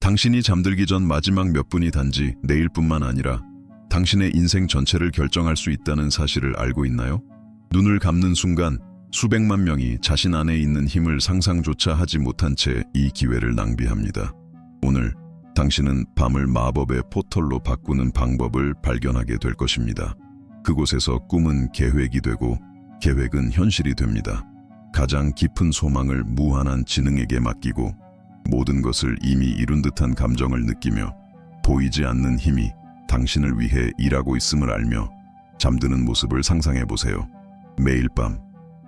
당신이 잠들기 전 마지막 몇 분이 단지 내일뿐만 아니라 당신의 인생 전체를 결정할 수 있다는 사실을 알고 있나요? 눈을 감는 순간 수백만 명이 자신 안에 있는 힘을 상상조차 하지 못한 채 이 기회를 낭비합니다. 오늘 당신은 밤을 마법의 포털로 바꾸는 방법을 발견하게 될 것입니다. 그곳에서 꿈은 계획이 되고 계획은 현실이 됩니다. 가장 깊은 소망을 무한한 지능에게 맡기고 모든 것을 이미 이룬 듯한 감정을 느끼며 보이지 않는 힘이 당신을 위해 일하고 있음을 알며 잠드는 모습을 상상해 보세요. 매일 밤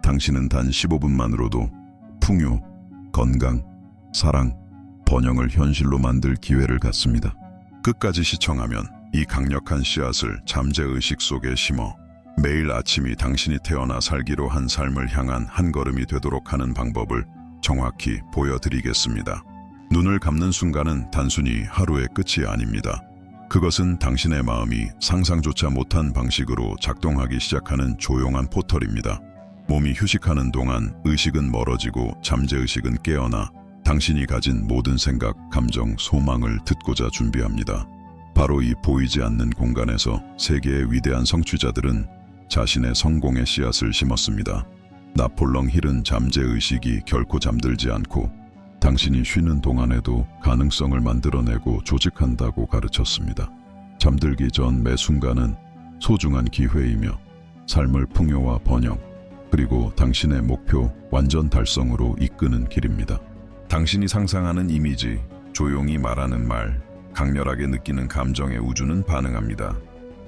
당신은 단 15분만으로도 풍요, 건강, 사랑, 번영을 현실로 만들 기회를 갖습니다. 끝까지 시청하면 이 강력한 씨앗을 잠재의식 속에 심어 매일 아침이 당신이 태어나 살기로 한 삶을 향한 한 걸음이 되도록 하는 방법을 정확히 보여드리겠습니다. 눈을 감는 순간은 단순히 하루의 끝이 아닙니다. 그것은 당신의 마음이 상상조차 못한 방식으로 작동하기 시작하는 조용한 포털입니다. 몸이 휴식하는 동안 의식은 멀어지고 잠재의식은 깨어나 당신이 가진 모든 생각, 감정, 소망을 듣고자 준비합니다. 바로 이 보이지 않는 공간에서 세계의 위대한 성취자들은 자신의 성공의 씨앗을 심었습니다. 나폴레옹 힐은 잠재의식이 결코 잠들지 않고 당신이 쉬는 동안에도 가능성을 만들어내고 조직한다고 가르쳤습니다. 잠들기 전 매 순간은 소중한 기회이며 삶을 풍요와 번영, 그리고 당신의 목표 완전 달성으로 이끄는 길입니다. 당신이 상상하는 이미지, 조용히 말하는 말, 강렬하게 느끼는 감정의 우주는 반응합니다.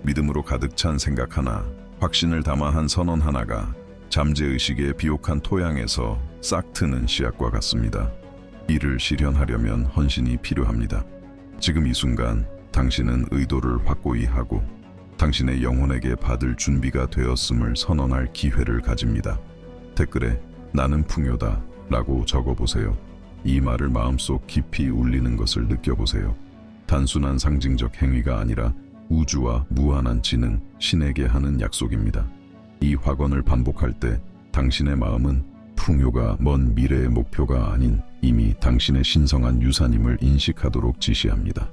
믿음으로 가득 찬 생각 하나, 확신을 담아 한 선언 하나가 잠재의식의 비옥한 토양에서 싹 트는 씨앗과 같습니다. 이를 실현하려면 헌신이 필요합니다. 지금 이 순간 당신은 의도를 확고히 하고 당신의 영혼에게 받을 준비가 되었음을 선언할 기회를 가집니다. 댓글에 나는 풍요다 라고 적어보세요. 이 말을 마음속 깊이 울리는 것을 느껴보세요. 단순한 상징적 행위가 아니라 우주와 무한한 지능, 신에게 하는 약속입니다. 이 확언을 반복할 때 당신의 마음은 풍요가 먼 미래의 목표가 아닌 이미 당신의 신성한 유산임을 인식하도록 지시합니다.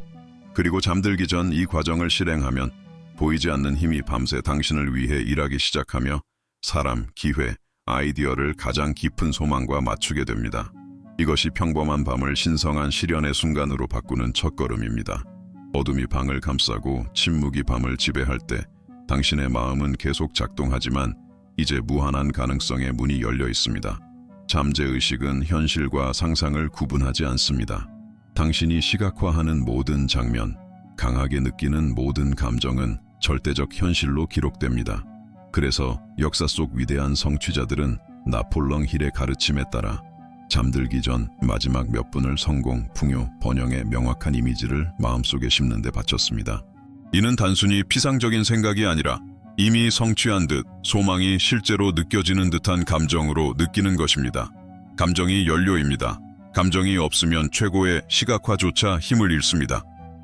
그리고 잠들기 전 이 과정을 실행하면 보이지 않는 힘이 밤새 당신을 위해 일하기 시작하며 사람, 기회, 아이디어를 가장 깊은 소망과 맞추게 됩니다. 이것이 평범한 밤을 신성한 실현의 순간으로 바꾸는 첫걸음입니다. 어둠이 방을 감싸고 침묵이 밤을 지배할 때 당신의 마음은 계속 작동하지만 이제 무한한 가능성의 문이 열려 있습니다. 잠재의식은 현실과 상상을 구분하지 않습니다. 당신이 시각화하는 모든 장면, 강하게 느끼는 모든 감정은 절대적 현실로 기록됩니다. 그래서 역사 속 위대한 성취자들은 나폴레옹 힐의 가르침에 따라 잠들기 전 마지막 몇 분을 성공, 풍요, 번영의 명확한 이미지를 마음속에 심는 데 바쳤습니다. 이는 단순히 피상적인 생각이 아니라 이미 성취한 듯 소망이 실제로 느껴지는 듯한 감정으로 느끼는 것입니다. 감정이 연료입니다. 감정이 없으면 최고의 시각화조차 힘을 잃습니다.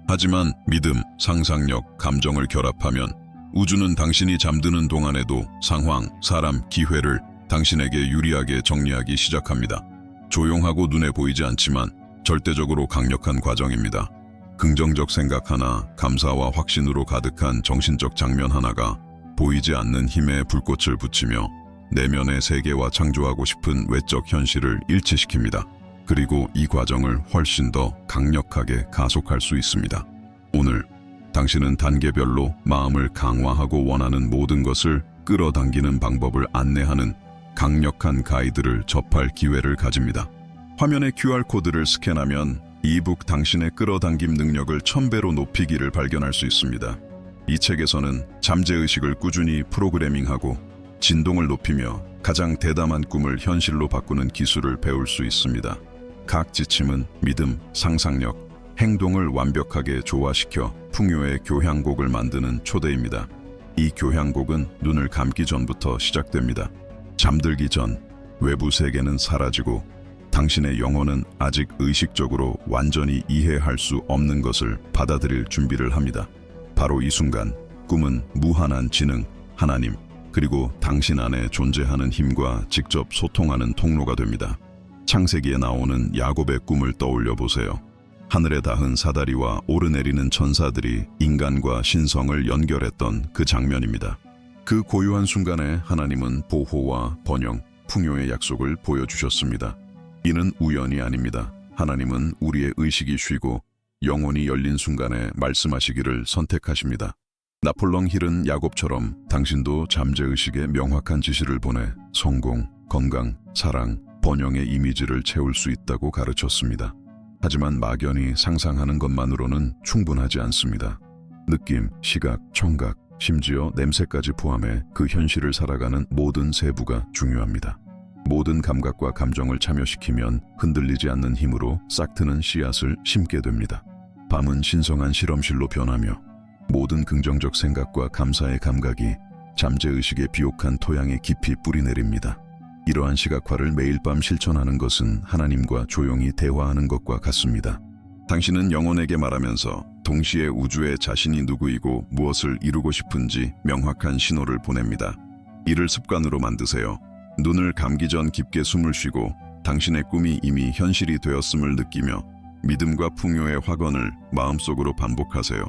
하지만 믿음, 상상력, 감정을 결합하면 우주는 당신이 잠드는 동안에도 상황, 사람, 기회를 당신에게 유리하게 정리하기 시작합니다. 조용하고 눈에 보이지 않지만 절대적으로 강력한 과정입니다. 긍정적 생각 하나, 감사와 확신으로 가득한 정신적 장면 하나가 보이지 않는 힘에 불꽃을 붙이며 내면의 세계와 창조하고 싶은 외적 현실을 일치시킵니다. 그리고 이 과정을 훨씬 더 강력하게 가속할 수 있습니다. 오늘 당신은 단계별로 마음을 강화하고 원하는 모든 것을 끌어당기는 방법을 안내하는 강력한 가이드를 접할 기회를 가집니다. 화면의 QR코드를 스캔하면 이북 당신의 끌어당김 능력을 1000배로 높이기를 발견할 수 있습니다. 이 책에서는 잠재의식을 꾸준히 프로그래밍하고 진동을 높이며 가장 대담한 꿈을 현실로 바꾸는 기술을 배울 수 있습니다. 각 지침은 믿음, 상상력, 행동을 완벽하게 조화시켜 풍요의 교향곡을 만드는 초대입니다. 이 교향곡은 눈을 감기 전부터 시작됩니다. 잠들기 전 외부 세계는 사라지고 당신의 영혼은 아직 의식적으로 완전히 이해할 수 없는 것을 받아들일 준비를 합니다. 바로 이 순간 꿈은 무한한 지능, 하나님, 그리고 당신 안에 존재하는 힘과 직접 소통하는 통로가 됩니다. 창세기에 나오는 야곱의 꿈을 떠올려 보세요. 하늘에 닿은 사다리와 오르내리는 천사들이 인간과 신성을 연결했던 그 장면입니다. 그 고요한 순간에 하나님은 보호와 번영, 풍요의 약속을 보여주셨습니다. 이는 우연이 아닙니다. 하나님은 우리의 의식이 쉬고 영혼이 열린 순간에 말씀하시기를 선택하십니다. 나폴레옹 힐은 야곱처럼 당신도 잠재의식에 명확한 지시를 보내 성공, 건강, 사랑, 번영의 이미지를 채울 수 있다고 가르쳤습니다. 하지만 막연히 상상하는 것만으로는 충분하지 않습니다. 느낌, 시각, 청각, 심지어 냄새까지 포함해 그 현실을 살아가는 모든 세부가 중요합니다. 모든 감각과 감정을 참여시키면 흔들리지 않는 힘으로 싹트는 씨앗을 심게 됩니다. 밤은 신성한 실험실로 변하며 모든 긍정적 생각과 감사의 감각이 잠재의식의 비옥한 토양에 깊이 뿌리내립니다. 이러한 시각화를 매일 밤 실천하는 것은 하나님과 조용히 대화하는 것과 같습니다. 당신은 영혼에게 말하면서 동시에 우주에 자신이 누구이고 무엇을 이루고 싶은지 명확한 신호를 보냅니다. 이를 습관으로 만드세요. 눈을 감기 전 깊게 숨을 쉬고 당신의 꿈이 이미 현실이 되었음을 느끼며 믿음과 풍요의 확언을 마음속으로 반복하세요.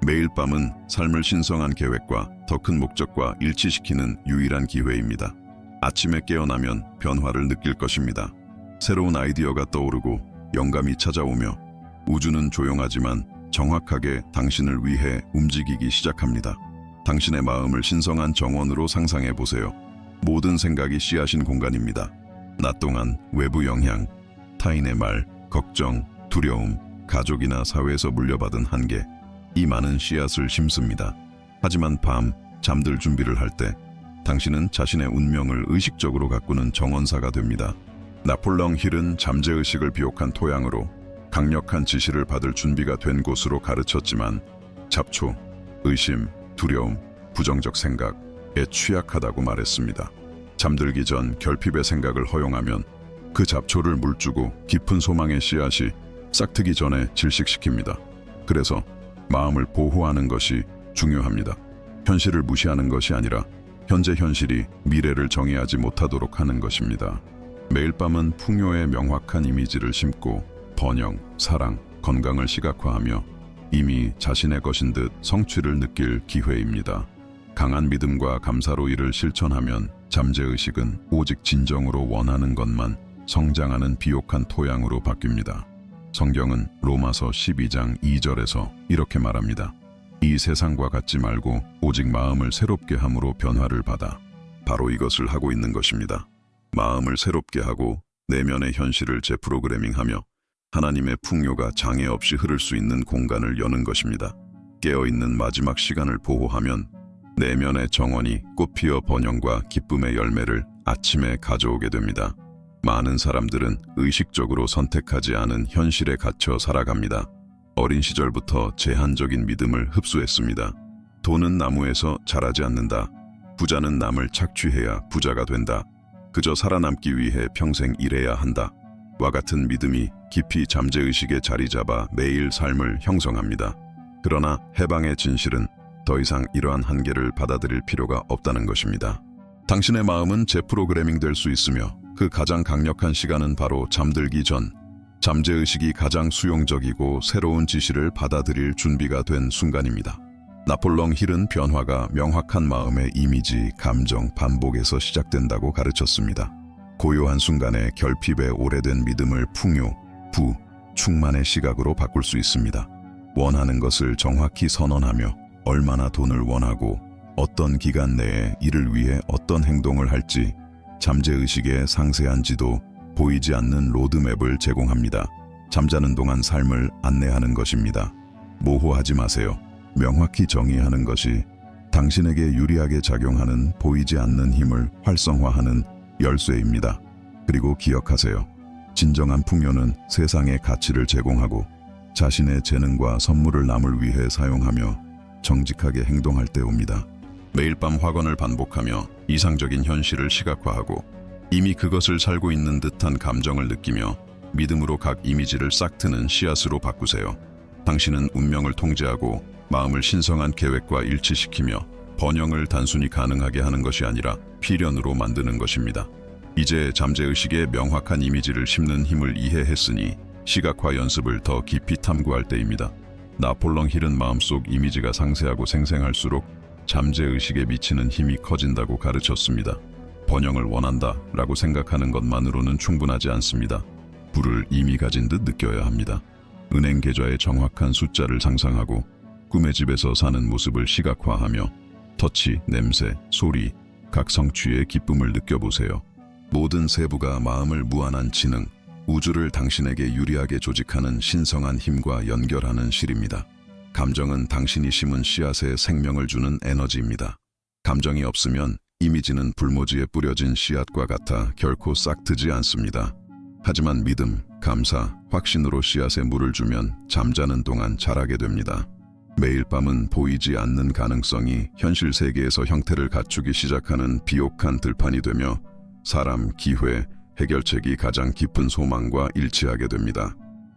매일 밤은 삶을 신성한 계획과 더 큰 목적과 일치시키는 유일한 기회입니다. 아침에 깨어나면 변화를 느낄 것입니다. 새로운 아이디어가 떠오르고 영감이 찾아오며 우주는 조용하지만 정확하게 당신을 위해 움직이기 시작합니다. 당신의 마음을 신성한 정원으로 상상해 보세요. 모든 생각이 씨앗인 공간입니다. 낮 동안 외부 영향, 타인의 말, 걱정, 두려움, 가족이나 사회에서 물려받은 한계, 이 많은 씨앗을 심습니다. 하지만 밤, 잠들 준비를 할 때 당신은 자신의 운명을 의식적으로 가꾸는 정원사가 됩니다. 나폴레옹 힐은 잠재의식을 비옥한 토양으로 강력한 지시를 받을 준비가 된 곳으로 가르쳤지만 잡초, 의심, 두려움, 부정적 생각에 취약하다고 말했습니다. 잠들기 전 결핍의 생각을 허용하면 그 잡초를 물주고 깊은 소망의 씨앗이 싹트기 전에 질식시킵니다. 그래서 마음을 보호하는 것이 중요합니다. 현실을 무시하는 것이 아니라 현재 현실이 미래를 정의하지 못하도록 하는 것입니다. 매일 밤은 풍요의 명확한 이미지를 심고 번영, 사랑, 건강을 시각화하며 이미 자신의 것인 듯 성취를 느낄 기회입니다. 강한 믿음과 감사로 이를 실천하면 잠재의식은 오직 진정으로 원하는 것만 성장하는 비옥한 토양으로 바뀝니다. 성경은 로마서 12장 2절에서 이렇게 말합니다. 이 세상과 같지 말고 오직 마음을 새롭게 함으로 변화를 받아. 바로 이것을 하고 있는 것입니다. 마음을 새롭게 하고 내면의 현실을 재프로그래밍하며 하나님의 풍요가 장애 없이 흐를 수 있는 공간을 여는 것입니다. 깨어있는 마지막 시간을 보호하면 내면의 정원이 꽃피어 번영과 기쁨의 열매를 아침에 가져오게 됩니다. 많은 사람들은 의식적으로 선택하지 않은 현실에 갇혀 살아갑니다. 어린 시절부터 제한적인 믿음을 흡수했습니다. 돈은 나무에서 자라지 않는다. 부자는 남을 착취해야 부자가 된다. 그저 살아남기 위해 평생 일해야 한다. 와 같은 믿음이 깊이 잠재의식에 자리 잡아 매일 삶을 형성합니다. 그러나 해방의 진실은 더 이상 이러한 한계를 받아들일 필요가 없다는 것입니다. 당신의 마음은 재프로그래밍 될 수 있으며 그 가장 강력한 시간은 바로 잠들기 전, 잠재의식이 가장 수용적이고 새로운 지시를 받아들일 준비가 된 순간입니다. 나폴레옹 힐은 변화가 명확한 마음의 이미지, 감정, 반복에서 시작된다고 가르쳤습니다. 고요한 순간에 결핍의 오래된 믿음을 풍요, 부, 충만의 시각으로 바꿀 수 있습니다. 원하는 것을 정확히 선언하며 얼마나 돈을 원하고 어떤 기간 내에 이를 위해 어떤 행동을 할지 잠재의식의 상세한 지도, 보이지 않는 로드맵을 제공합니다. 잠자는 동안 삶을 안내하는 것입니다. 모호하지 마세요. 명확히 정의하는 것이 당신에게 유리하게 작용하는 보이지 않는 힘을 활성화하는 열쇠입니다. 그리고 기억하세요. 진정한 풍요는 세상에 가치를 제공하고 자신의 재능과 선물을 남을 위해 사용하며 정직하게 행동할 때 옵니다. 매일 밤 확언을 반복하며 이상적인 현실을 시각화하고 이미 그것을 살고 있는 듯한 감정을 느끼며 믿음으로 각 이미지를 싹트는 씨앗으로 바꾸세요. 당신은 운명을 통제하고 마음을 신성한 계획과 일치시키며 번영을 단순히 가능하게 하는 것이 아니라 필연으로 만드는 것입니다. 이제 잠재의식의 명확한 이미지를 심는 힘을 이해했으니 시각화 연습을 더 깊이 탐구할 때입니다. 나폴롱 힐은 마음속 이미지가 상세하고 생생할수록 잠재의식에 미치는 힘이 커진다고 가르쳤습니다. 번영을 원한다 라고 생각하는 것만으로는 충분하지 않습니다. 부를 이미 가진 듯 느껴야 합니다. 은행 계좌의 정확한 숫자를 상상하고 꿈의 집에서 사는 모습을 시각화하며 터치, 냄새, 소리, 각 성취의 기쁨을 느껴보세요. 모든 세부가 마음을 무한한 지능, 우주를 당신에게 유리하게 조직하는 신성한 힘과 연결하는 실입니다. 감정은 당신이 심은 씨앗에 생명을 주는 에너지입니다. 감정이 없으면 이미지는 불모지에 뿌려진 씨앗과 같아 결코 싹트지 않습니다. 하지만 믿음, 감사, 확신으로 씨앗에 물을 주면 잠자는 동안 자라게 됩니다. 매일 밤은 보이지 않는 가능성이 현실 세계에서 형태를 갖추기 시작하는 비옥한 들판이 되며 사람, 기회, 해결책이 가장 깊은 소망과 일치하게 됩니다.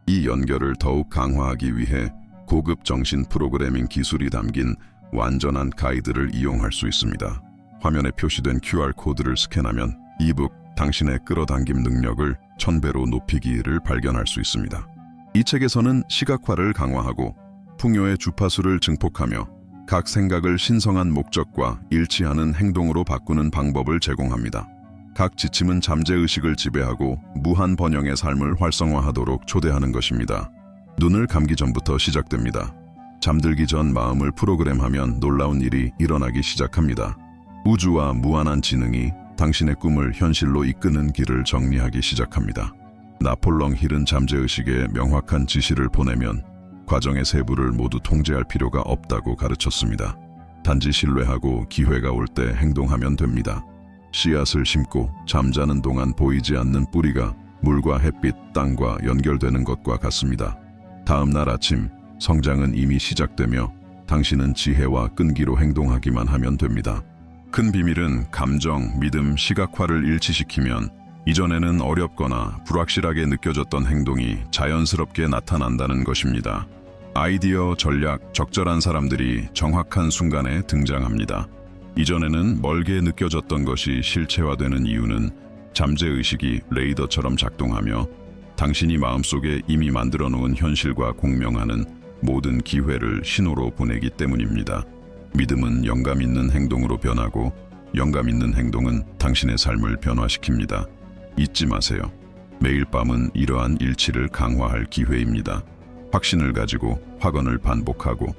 이 연결을 더욱 강화하기 위해 고급 정신 프로그래밍 기술이 담긴 완전한 가이드를 이용할 수 있습니다. 화면에 표시된 QR코드를 스캔하면 이북 당신의 끌어당김 능력을 1000배로 높이기를 발견할 수 있습니다. 이 책에서는 시각화를 강화하고 풍요의 주파수를 증폭하며 각 생각을 신성한 목적과 일치하는 행동으로 바꾸는 방법을 제공합니다. 각 지침은 잠재의식을 지배하고 무한 번영의 삶을 활성화하도록 초대하는 것입니다. 눈을 감기 전부터 시작됩니다. 잠들기 전 마음을 프로그램하면 놀라운 일이 일어나기 시작합니다. 우주와 무한한 지능이 당신의 꿈을 현실로 이끄는 길을 정리하기 시작합니다. 나폴롱 힐은 잠재의식에 명확한 지시를 보내면 과정의 세부를 모두 통제할 필요가 없다고 가르쳤습니다. 단지 신뢰하고 기회가 올 때 행동하면 됩니다. 씨앗을 심고 잠자는 동안 보이지 않는 뿌리가 물과 햇빛, 땅과 연결되는 것과 같습니다. 다음 날 아침, 성장은 이미 시작되며 당신은 지혜와 끈기로 행동하기만 하면 됩니다. 큰 비밀은 감정, 믿음, 시각화를 일치시키면 이전에는 어렵거나 불확실하게 느껴졌던 행동이 자연스럽게 나타난다는 것입니다. 아이디어, 전략, 적절한 사람들이 정확한 순간에 등장합니다. 이전에는 멀게 느껴졌던 것이 실체화되는 이유는 잠재의식이 레이더처럼 작동하며 당신이 마음속에 이미 만들어 놓은 현실과 공명하는 모든 기회를 신호로 보내기 때문입니다. 믿음은 영감 있는 행동으로 변하고 영감 있는 행동은 당신의 삶을 변화시킵니다. 잊지 마세요. 매일 밤은 이러한 일치를 강화할 기회입니다. 확신을 가지고 확언을 반복하고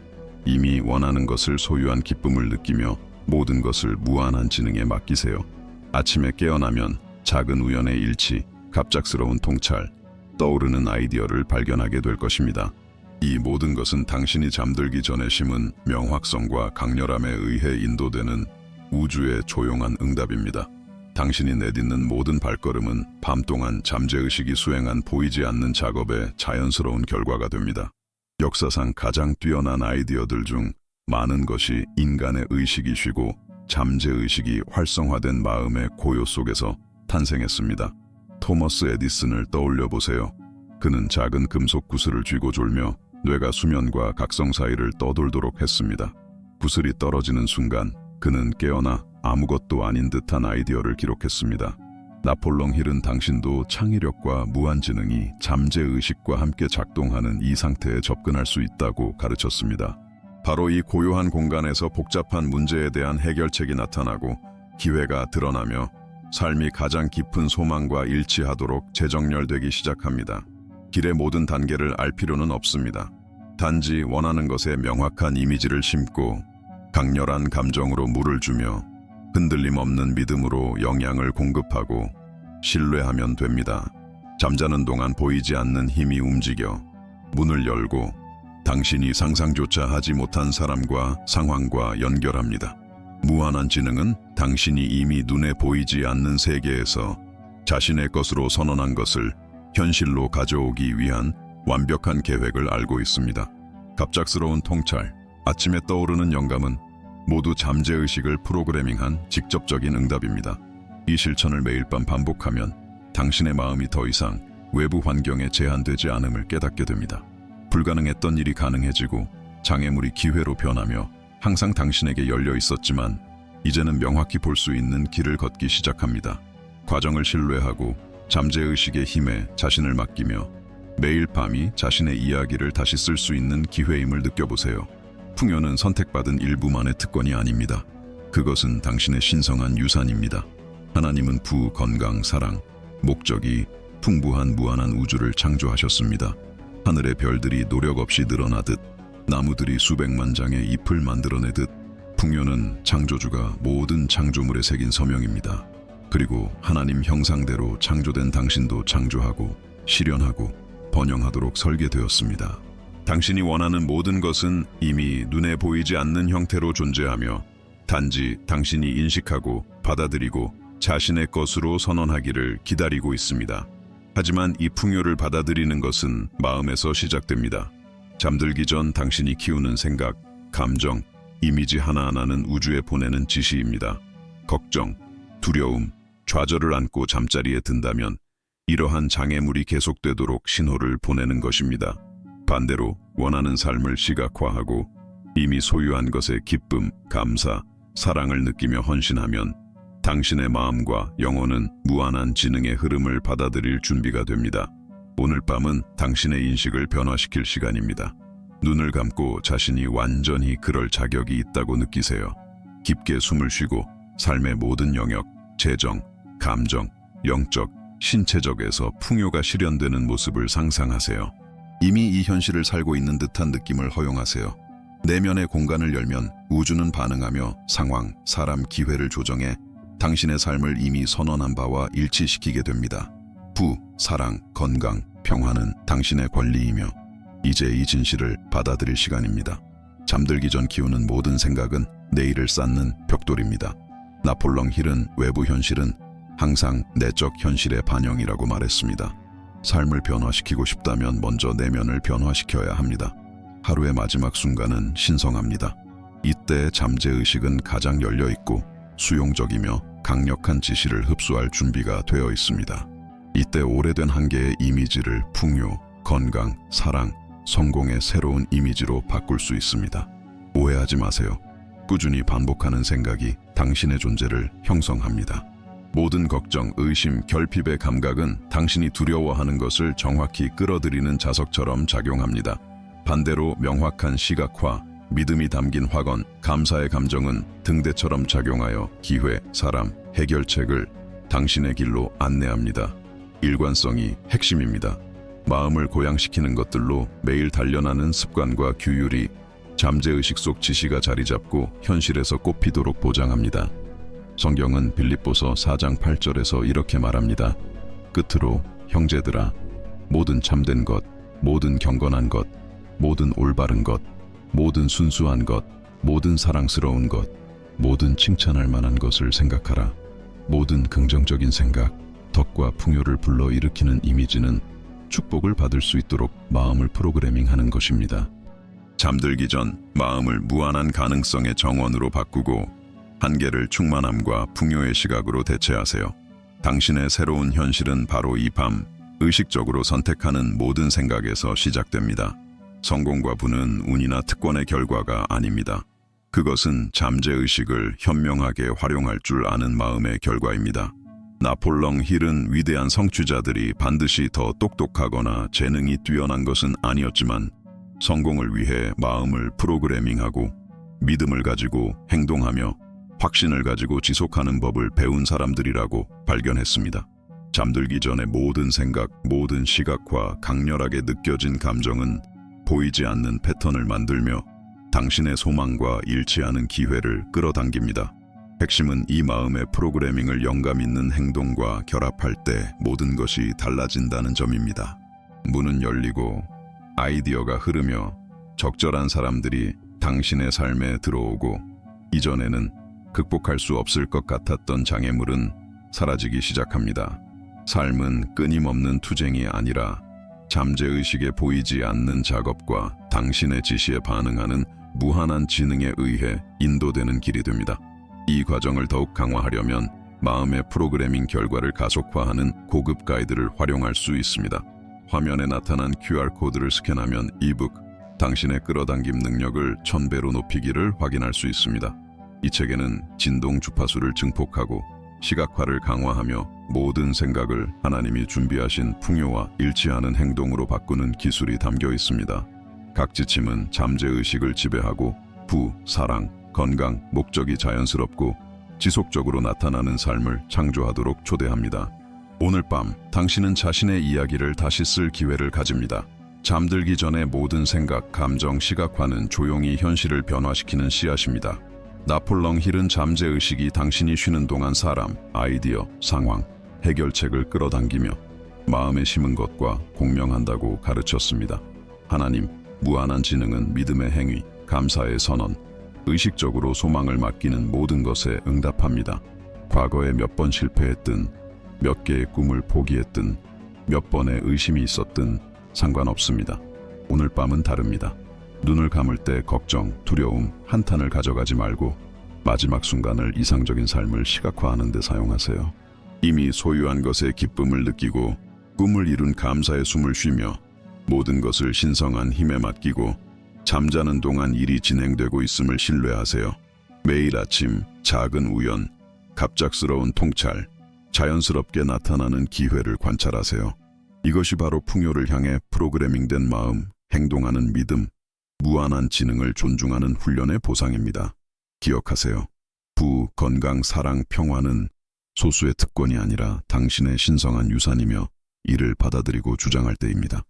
이미 원하는 것을 소유한 기쁨을 느끼며 모든 것을 무한한 지능에 맡기세요. 아침에 깨어나면 작은 우연의 일치, 갑작스러운 통찰, 떠오르는 아이디어를 발견하게 될 것입니다. 이 모든 것은 당신이 잠들기 전에 심은 명확성과 강렬함에 의해 인도되는 우주의 조용한 응답입니다. 당신이 내딛는 모든 발걸음은 밤 동안 잠재의식이 수행한 보이지 않는 작업의 자연스러운 결과가 됩니다. 역사상 가장 뛰어난 아이디어들 중 많은 것이 인간의 의식이 쉬고 잠재의식이 활성화된 마음의 고요 속에서 탄생했습니다. 토머스 에디슨을 떠올려 보세요. 그는 작은 금속 구슬을 쥐고 졸며 뇌가 수면과 각성 사이를 떠돌도록 했습니다. 구슬이 떨어지는 순간 그는 깨어나 아무것도 아닌 듯한 아이디어를 기록했습니다. 나폴롱 힐은 당신도 창의력과 무한지능이 잠재의식과 함께 작동하는 이 상태에 접근할 수 있다고 가르쳤습니다. 바로 이 고요한 공간에서 복잡한 문제에 대한 해결책이 나타나고 기회가 드러나며 삶이 가장 깊은 소망과 일치하도록 재정렬되기 시작합니다. 길의 모든 단계를 알 필요는 없습니다. 단지 원하는 것에 명확한 이미지를 심고 강렬한 감정으로 물을 주며 흔들림 없는 믿음으로 영향을 공급하고 신뢰하면 됩니다. 잠자는 동안 보이지 않는 힘이 움직여 문을 열고 당신이 상상조차 하지 못한 사람과 상황과 연결합니다. 무한한 지능은 당신이 이미 눈에 보이지 않는 세계에서 자신의 것으로 선언한 것을 현실로 가져오기 위한 완벽한 계획을 알고 있습니다. 갑작스러운 통찰, 아침에 떠오르는 영감은 모두 잠재의식을 프로그래밍한 직접적인 응답입니다. 이 실천을 매일 밤 반복하면 당신의 마음이 더 이상 외부 환경에 제한되지 않음을 깨닫게 됩니다. 불가능했던 일이 가능해지고 장애물이 기회로 변하며 항상 당신에게 열려 있었지만 이제는 명확히 볼 수 있는 길을 걷기 시작합니다. 과정을 신뢰하고 잠재의식의 힘에 자신을 맡기며 매일 밤이 자신의 이야기를 다시 쓸 수 있는 기회임을 느껴보세요. 풍요는 선택받은 일부만의 특권이 아닙니다. 그것은 당신의 신성한 유산입니다. 하나님은 부, 건강, 사랑, 목적이 풍부한 무한한 우주를 창조하셨습니다. 하늘의 별들이 노력 없이 늘어나듯 나무들이 수백만 장의 잎을 만들어내듯 풍요는 창조주가 모든 창조물에 새긴 서명입니다. 그리고 하나님 형상대로 창조된 당신도 창조하고 실현하고 번영하도록 설계되었습니다. 당신이 원하는 모든 것은 이미 눈에 보이지 않는 형태로 존재하며 단지 당신이 인식하고 받아들이고 자신의 것으로 선언하기를 기다리고 있습니다. 하지만 이 풍요를 받아들이는 것은 마음에서 시작됩니다. 잠들기 전 당신이 키우는 생각, 감정, 이미지 하나하나는 우주에 보내는 지시입니다. 걱정, 두려움, 좌절을 안고 잠자리에 든다면 이러한 장애물이 계속되도록 신호를 보내는 것입니다. 반대로 원하는 삶을 시각화하고 이미 소유한 것에 기쁨, 감사, 사랑을 느끼며 헌신하면 당신의 마음과 영혼은 무한한 지능의 흐름을 받아들일 준비가 됩니다. 오늘 밤은 당신의 인식을 변화시킬 시간입니다. 눈을 감고 자신이 완전히 그럴 자격이 있다고 느끼세요. 깊게 숨을 쉬고 삶의 모든 영역, 재정, 감정, 영적, 신체적에서 풍요가 실현되는 모습을 상상하세요. 이미 이 현실을 살고 있는 듯한 느낌을 허용하세요. 내면의 공간을 열면 우주는 반응하며 상황, 사람, 기회를 조정해 당신의 삶을 이미 선언한 바와 일치시키게 됩니다. 부, 사랑, 건강, 평화는 당신의 권리이며 이제 이 진실을 받아들일 시간입니다. 잠들기 전 키우는 모든 생각은 내일을 쌓는 벽돌입니다. 나폴레옹 힐은 외부 현실은 항상 내적 현실의 반영이라고 말했습니다. 삶을 변화시키고 싶다면 먼저 내면을 변화시켜야 합니다. 하루의 마지막 순간은 신성합니다. 이때 잠재의식은 가장 열려있고 수용적이며 강력한 지시를 흡수할 준비가 되어 있습니다. 이때 오래된 한계의 이미지를 풍요, 건강, 사랑, 성공의 새로운 이미지로 바꿀 수 있습니다. 오해하지 마세요. 꾸준히 반복하는 생각이 당신의 존재를 형성합니다. 모든 걱정, 의심, 결핍의 감각은 당신이 두려워하는 것을 정확히 끌어들이는 자석처럼 작용합니다. 반대로 명확한 시각화, 믿음이 담긴 확언, 감사의 감정은 등대처럼 작용하여 기회, 사람, 해결책을 당신의 길로 안내합니다. 일관성이 핵심입니다. 마음을 고양시키는 것들로 매일 단련하는 습관과 규율이 잠재의식 속 지시가 자리 잡고 현실에서 꼽히도록 보장합니다. 성경은 빌립보서 4장 8절에서 이렇게 말합니다. 끝으로 형제들아, 모든 참된 것, 모든 경건한 것, 모든 올바른 것, 모든 순수한 것, 모든 사랑스러운 것, 모든 칭찬할 만한 것을 생각하라. 모든 긍정적인 생각, 덕과 풍요를 불러일으키는 이미지는 축복을 받을 수 있도록 마음을 프로그래밍하는 것입니다. 잠들기 전 마음을 무한한 가능성의 정원으로 바꾸고 한계를 충만함과 풍요의 시각으로 대체하세요. 당신의 새로운 현실은 바로 이 밤 의식적으로 선택하는 모든 생각에서 시작됩니다. 성공과 부는 운이나 특권의 결과가 아닙니다. 그것은 잠재의식을 현명하게 활용할 줄 아는 마음의 결과입니다. 나폴레옹 힐은 위대한 성취자들이 반드시 더 똑똑하거나 재능이 뛰어난 것은 아니었지만 성공을 위해 마음을 프로그래밍하고 믿음을 가지고 행동하며 확신을 가지고 지속하는 법을 배운 사람들이라고 발견했습니다. 잠들기 전에 모든 생각, 모든 시각과 강렬하게 느껴진 감정은 보이지 않는 패턴을 만들며 당신의 소망과 일치하는 기회를 끌어당깁니다. 핵심은 이 마음의 프로그래밍을 영감 있는 행동과 결합할 때 모든 것이 달라진다는 점입니다. 문은 열리고 아이디어가 흐르며 적절한 사람들이 당신의 삶에 들어오고 이전에는 극복할 수 없을 것 같았던 장애물은 사라지기 시작합니다. 삶은 끊임없는 투쟁이 아니라 잠재의식에 보이지 않는 작업과 당신의 지시에 반응하는 무한한 지능에 의해 인도되는 길이 됩니다. 이 과정을 더욱 강화하려면 마음의 프로그래밍 결과를 가속화하는 고급 가이드를 활용할 수 있습니다. 화면에 나타난 QR코드를 스캔하면 이북, 당신의 끌어당김 능력을 1000배로 높이기를 확인할 수 있습니다. 이 책에는 진동 주파수를 증폭하고 시각화를 강화하며 모든 생각을 하나님이 준비하신 풍요와 일치하는 행동으로 바꾸는 기술이 담겨 있습니다. 각지침은 잠재의식을 지배하고 부, 사랑, 건강, 목적이 자연스럽고 지속적으로 나타나는 삶을 창조하도록 초대합니다. 오늘 밤 당신은 자신의 이야기를 다시 쓸 기회를 가집니다. 잠들기 전에 모든 생각, 감정, 시각화는 조용히 현실을 변화시키는 씨앗입니다. 나폴롱 힐은 잠재의식이 당신이 쉬는 동안 사람, 아이디어, 상황, 해결책을 끌어당기며 마음에 심은 것과 공명한다고 가르쳤습니다. 하나님, 무한한 지능은 믿음의 행위, 감사의 선언, 의식적으로 소망을 맡기는 모든 것에 응답합니다. 과거에 몇 번 실패했든, 몇 개의 꿈을 포기했든, 몇 번의 의심이 있었든 상관없습니다. 오늘 밤은 다릅니다. 눈을 감을 때 걱정, 두려움, 한탄을 가져가지 말고 마지막 순간을 이상적인 삶을 시각화하는 데 사용하세요. 이미 소유한 것의 기쁨을 느끼고 꿈을 이룬 감사의 숨을 쉬며 모든 것을 신성한 힘에 맡기고 잠자는 동안 일이 진행되고 있음을 신뢰하세요. 매일 아침 작은 우연, 갑작스러운 통찰, 자연스럽게 나타나는 기회를 관찰하세요. 이것이 바로 풍요를 향해 프로그래밍된 마음, 행동하는 믿음, 무한한 지능을 존중하는 훈련의 보상입니다. 기억하세요. 부, 건강, 사랑, 평화는 소수의 특권이 아니라 당신의 신성한 유산이며 이를 받아들이고 주장할 때입니다.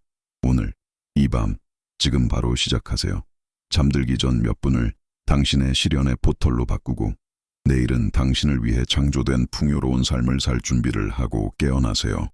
오늘, 이 밤, 지금 바로 시작하세요. 잠들기 전 몇 분을 당신의 시련의 포털로 바꾸고 내일은 당신을 위해 창조된 풍요로운 삶을 살 준비를 하고 깨어나세요.